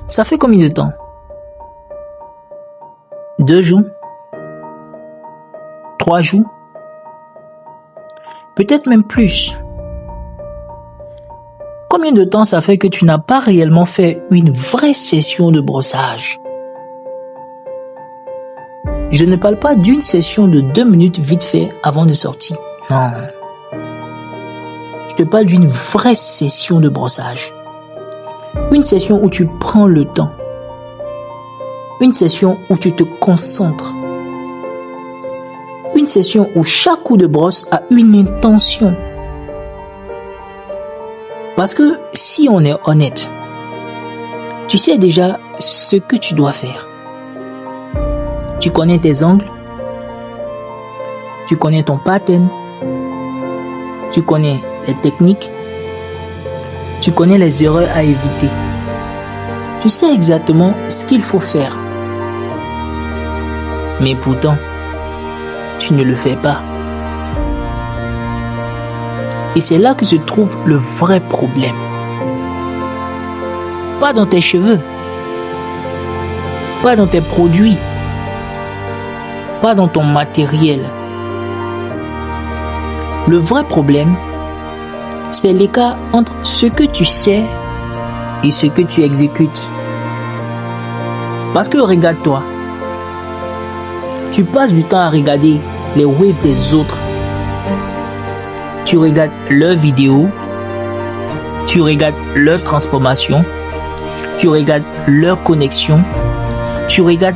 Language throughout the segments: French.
Ça fait combien de temps? 2 jours? 3 jours? Peut-être même plus. Combien de temps ça fait que tu n'as pas réellement fait une vraie session de brossage? Je ne parle pas d'une session de 2 minutes vite fait avant de sortir. Non. Je te parle d'une vraie session de brossage. Une session où tu prends le temps. Une session où tu te concentres. Une session où chaque coup de brosse a une intention. Parce que si on est honnête, tu sais déjà ce que tu dois faire. Tu connais tes angles, tu connais ton pattern, tu connais les techniques, tu connais les erreurs à éviter. Tu sais exactement ce qu'il faut faire. Mais pourtant, tu ne le fais pas. Et c'est là que se trouve le vrai problème. Pas dans tes cheveux, pas dans tes produits, pas dans ton matériel. Le vrai problème, c'est l'écart entre ce que tu sais et ce que tu exécutes. Parce que regarde-toi, tu passes du temps à regarder les waves des autres. Tu regardes leurs vidéos, tu regardes leur transformation, tu regardes leur connexion, tu regardes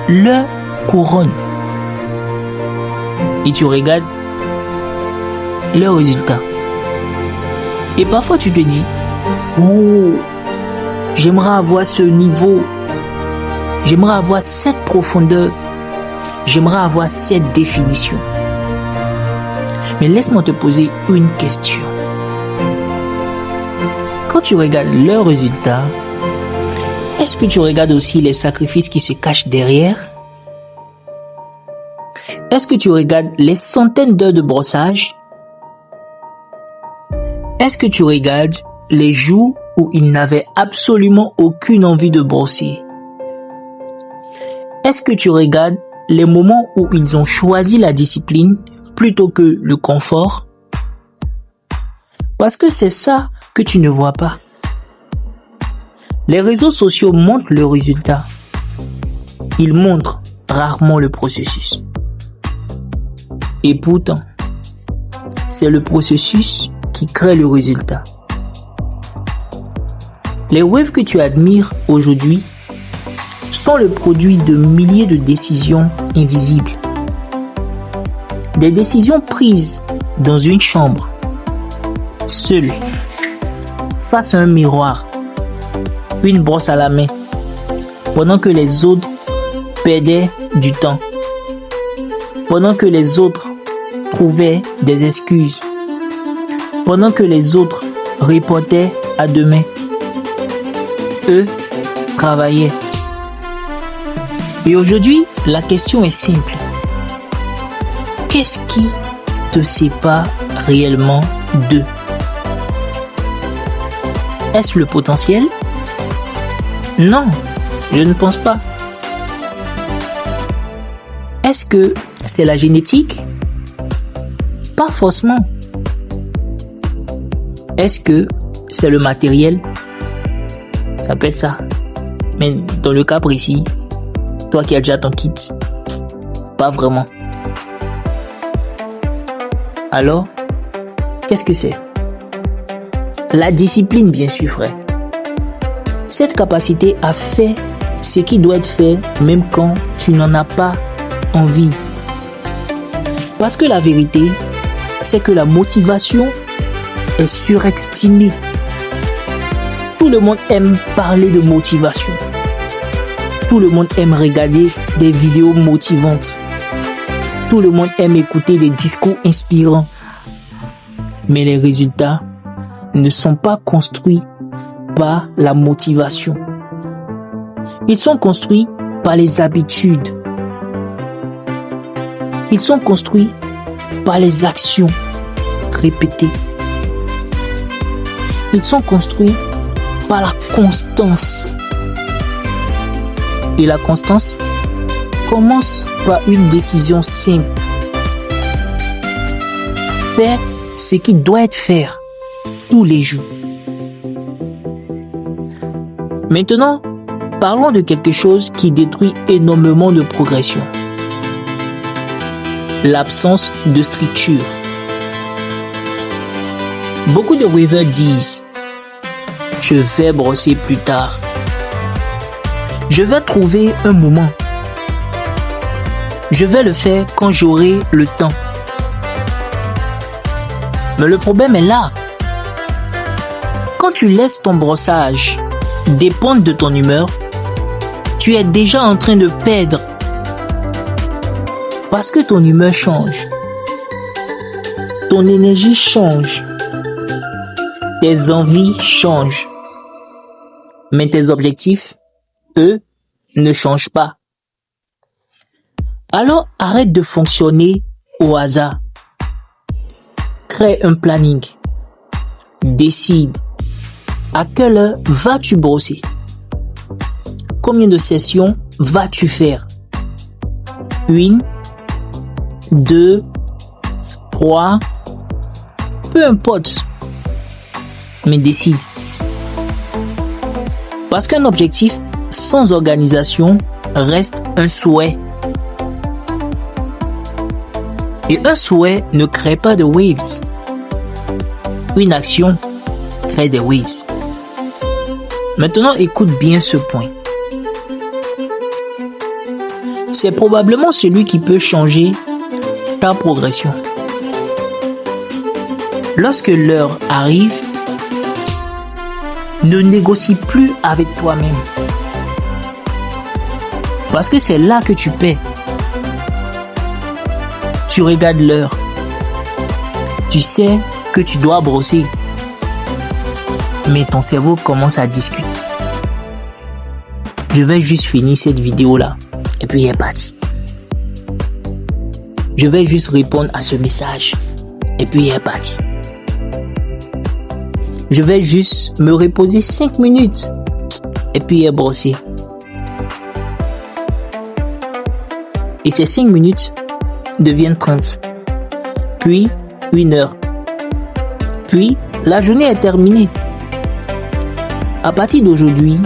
leur couronne et tu regardes leurs résultats. Et parfois tu te dis, oh, j'aimerais avoir ce niveau, j'aimerais avoir cette profondeur, j'aimerais avoir cette définition. Mais laisse-moi te poser une question. Quand tu regardes leurs résultats, est-ce que tu regardes aussi les sacrifices qui se cachent derrière? Est-ce que tu regardes les centaines d'heures de brossage? Est-ce que tu regardes les jours où ils n'avaient absolument aucune envie de brosser? Est-ce que tu regardes les moments où ils ont choisi la discipline plutôt que le confort? Parce que c'est ça que tu ne vois pas. Les réseaux sociaux montrent le résultat. Ils montrent rarement le processus. Et pourtant, c'est le processus qui crée le résultat. Les waves que tu admires aujourd'hui sont le produit de milliers de décisions invisibles. Des décisions prises dans une chambre, seul, face à un miroir, une brosse à la main, pendant que les autres perdaient du temps, pendant que les autres trouvaient des excuses, pendant que les autres reportaient à demain. Eux travaillaient. Et aujourd'hui, la question est simple. Qu'est-ce qui te sépare réellement d'eux? Est-ce le potentiel? Non, je ne pense pas. Est-ce que c'est la génétique? Pas forcément. Est-ce que c'est le matériel? Ça peut être ça. Mais dans le cas précis, toi qui as déjà ton kit, pas vraiment. Alors, qu'est-ce que c'est? La discipline, bien sûr, frère. Cette capacité à faire ce qui doit être fait, même quand tu n'en as pas envie. Parce que la vérité, c'est que la motivation est surestimée. Tout le monde aime parler de motivation. Tout le monde aime regarder des vidéos motivantes. Tout le monde aime écouter des discours inspirants. Mais les résultats ne sont pas construits par la motivation. Ils sont construits par les habitudes. Ils sont construits par les actions répétées. Ils sont construits par la constance. et la constance, commence par une décision simple. Fais ce qui doit être fait tous les jours. Maintenant, parlons de quelque chose qui détruit énormément de progression. L'absence de structure. Beaucoup de weavers disent « Je vais brosser plus tard. Je vais trouver un moment. Je vais le faire quand j'aurai le temps. » Mais le problème est là. Quand tu laisses ton brossage dépendre de ton humeur, tu es déjà en train de perdre. Parce que ton humeur change. Ton énergie change. Tes envies changent. Mais tes objectifs, eux, ne changent pas. Alors arrête de fonctionner au hasard. Crée un planning. Décide. À quelle heure vas-tu brosser? Combien de sessions vas-tu faire? 1, 2, 3, peu importe. Mais décide. Parce qu'un objectif sans organisation reste un souhait. Et un souhait ne crée pas de waves. Une action crée des waves. Maintenant, écoute bien ce point. C'est probablement celui qui peut changer ta progression. Lorsque l'heure arrive, ne négocie plus avec toi-même. Parce que c'est là que tu paies. Tu regardes l'heure. Tu sais que tu dois brosser. Mais ton cerveau commence à discuter. Je vais juste finir cette vidéo-là. Et puis il est parti. Je vais juste répondre à ce message. Et puis il est parti. Je vais juste me reposer 5 minutes. Et puis il est brossé. Et ces 5 minutes deviennent 30. Puis 1 heure. Puis la journée est terminée. À partir d'aujourd'hui,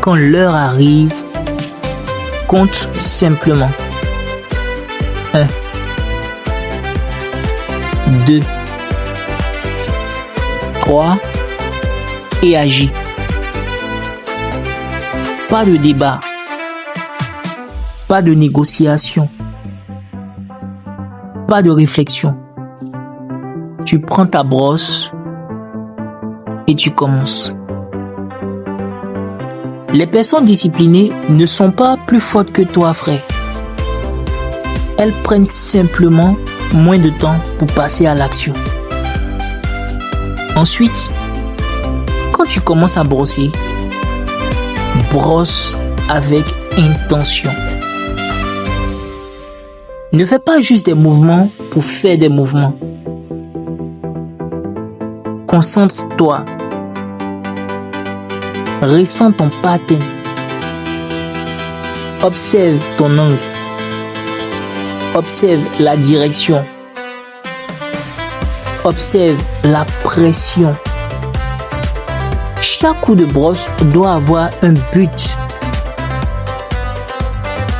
quand l'heure arrive, compte simplement. 1, 2, 3 et agis. Pas de débat. Pas de négociation. Pas de réflexion. Tu prends ta brosse et tu commences. Les personnes disciplinées ne sont pas plus fortes que toi, frère. Elles prennent simplement moins de temps pour passer à l'action. Ensuite, quand tu commences à brosser, brosse avec intention. Ne fais pas juste des mouvements pour faire des mouvements. Concentre-toi. Ressens ton pattern. Observe ton angle. Observe la direction. Observe la pression. Chaque coup de brosse doit avoir un but.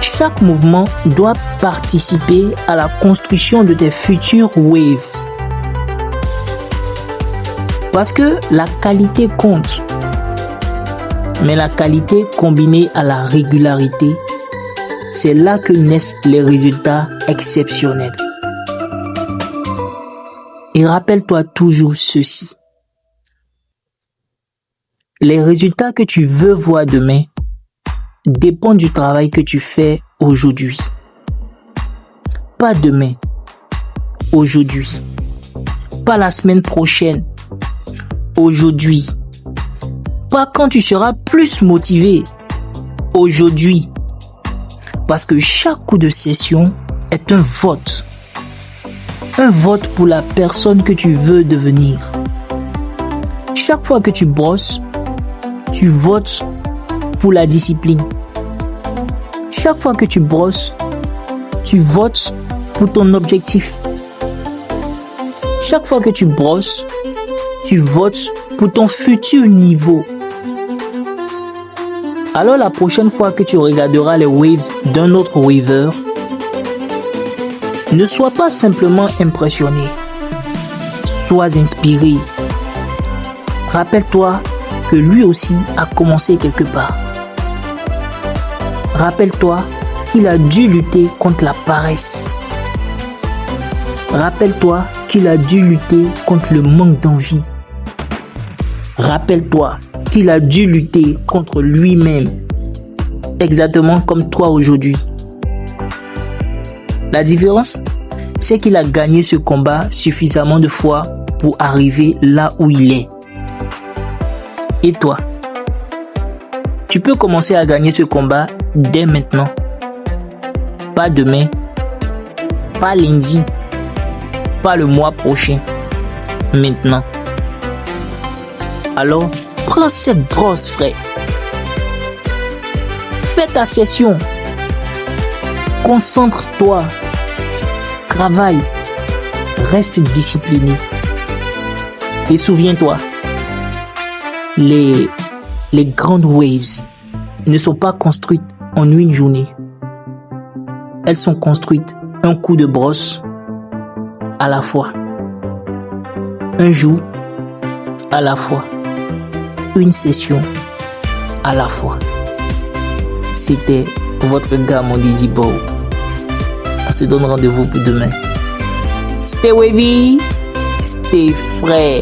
Chaque mouvement doit participer à la construction de tes futures waves. Parce que la qualité compte. Mais la qualité combinée à la régularité, c'est là que naissent les résultats exceptionnels. Et rappelle-toi toujours ceci. Les résultats que tu veux voir demain dépendent du travail que tu fais aujourd'hui. Pas demain, aujourd'hui. Pas la semaine prochaine, aujourd'hui. Pas quand tu seras plus motivé, aujourd'hui. Parce que chaque coup de session est un vote. Un vote pour la personne que tu veux devenir. Chaque fois que tu brosses, tu votes pour la discipline. Chaque fois que tu brosses, tu votes pour ton objectif. Chaque fois que tu brosses, tu votes pour ton futur niveau. Alors la prochaine fois que tu regarderas les waves d'un autre waver, ne sois pas simplement impressionné, sois inspiré. Rappelle-toi que lui aussi a commencé quelque part. Rappelle-toi qu'il a dû lutter contre la paresse. Rappelle-toi qu'il a dû lutter contre le manque d'envie. Rappelle-toi qu'il a dû lutter contre lui-même, exactement comme toi aujourd'hui. La différence, c'est qu'il a gagné ce combat suffisamment de fois pour arriver là où il est. Et toi, tu peux commencer à gagner ce combat dès maintenant. Pas demain, pas lundi, pas le mois prochain. Maintenant. Alors, prends cette brosse, frère. Fais ta session. Concentre-toi. Travaille. Reste discipliné. Et souviens-toi, les grandes waves ne sont pas construites en une journée. Elles sont construites un coup de brosse à la fois. Un jour à la fois. Une session à la fois. C'était votre gars Mondeezy Bow. On se donne rendez-vous pour demain. Stay wavy, stay frais.